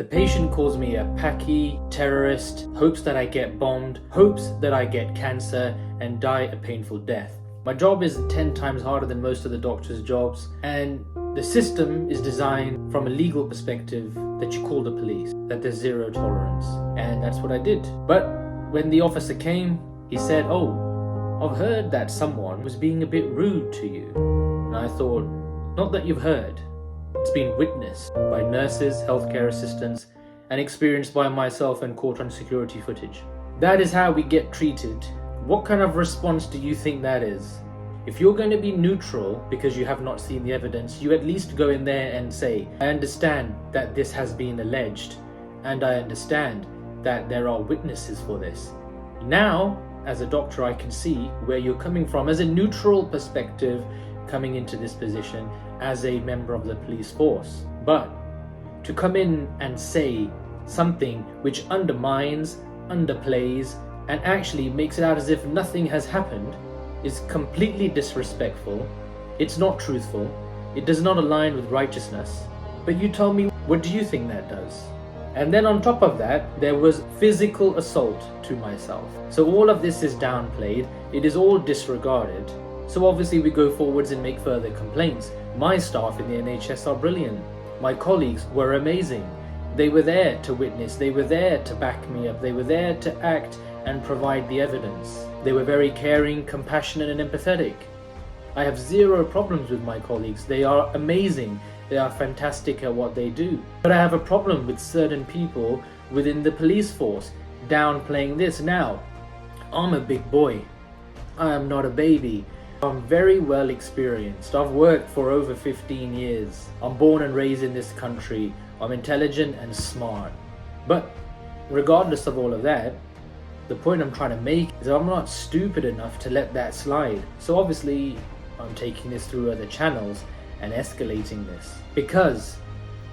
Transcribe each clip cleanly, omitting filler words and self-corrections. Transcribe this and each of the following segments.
The patient calls me a packy, terrorist, hopes that I get bombed, hopes that I get cancer and die a painful death. My job is 10 times harder than most of the doctors' jobs, and the system is designed from a legal perspective that you call the police, that there's zero tolerance. And that's what I did. But when the officer came, he said, "Oh, I've heard that someone was being a bit rude to you." And I thought, not that you've heard. It's been witnessed by nurses, healthcare assistants, and experienced by myself and caught on security footage. That is how we get treated. What kind of response do you think that is? If you're going to be neutral because you have not seen the evidence, you at least go in there and say, "I understand that this has been alleged, and I understand that there are witnesses for this." Now, as a doctor, I can see where you're coming from as a neutral perspective coming into this position as a member of the police force. But to come in and say something which undermines, underplays, and actually makes it out as if nothing has happened is completely disrespectful. It's not truthful. It does not align with righteousness. But you tell me, what do you think that does? And then on top of that, there was physical assault to myself. So all of this is downplayed. It is all disregarded. So obviously we go forwards and make further complaints. My staff in the NHS are brilliant. My colleagues were amazing. They were there to witness. They were there to back me up. They were there to act and provide the evidence. They were very caring, compassionate, and empathetic. I have zero problems with my colleagues. They are amazing. They are fantastic at what they do. But I have a problem with certain people within the police force downplaying this. Now, I'm a big boy. I am not a baby. I'm very well experienced. I've worked for over 15 years. I'm born and raised in this country. I'm intelligent and smart. But regardless of all of that, the point I'm trying to make is I'm not stupid enough to let that slide. So obviously I'm taking this through other channels and escalating this. Because,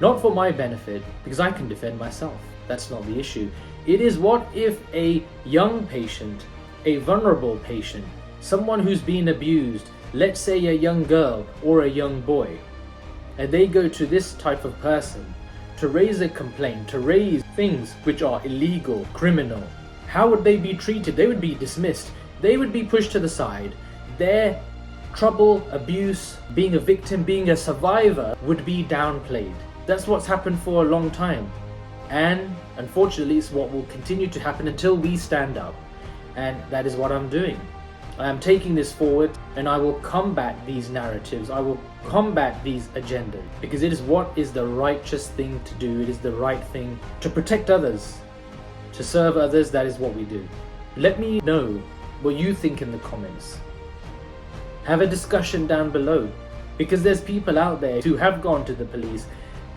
not for my benefit, because I can defend myself. That's not the issue. It is what if a young patient, a vulnerable patient, someone who's been abused, let's say a young girl or a young boy, and they go to this type of person to raise a complaint, to raise things which are illegal, criminal, how would they be treated? They would be dismissed. They would be pushed to the side. Their trouble, abuse, being a victim, being a survivor would be downplayed. That's what's happened for a long time. And unfortunately, it's what will continue to happen until we stand up. And that is what I'm doing. I am taking this forward, and I will combat these narratives. I will combat these agendas because it is what is the righteous thing to do. It is the right thing to protect others, to serve others. That is what we do. Let me know what you think in the comments. Have a discussion down below, because there's people out there who have gone to the police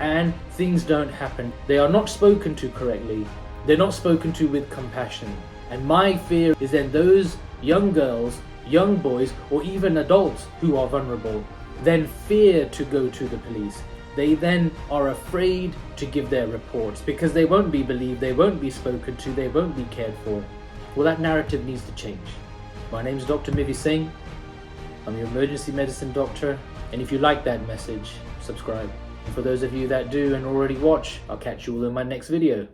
and things don't happen. They are not spoken to correctly. They're not spoken to with compassion. And my fear is that those young girls, young boys, or even adults who are vulnerable then fear to go to the police. They then are afraid to give their reports because they won't be believed, they won't be spoken to, they won't be cared for. Well, that narrative needs to change. My name is Dr. Mivi Singh. I'm your emergency medicine doctor, and if you like that message, subscribe. And for those of you that do and already watch, I'll catch you all in my next video.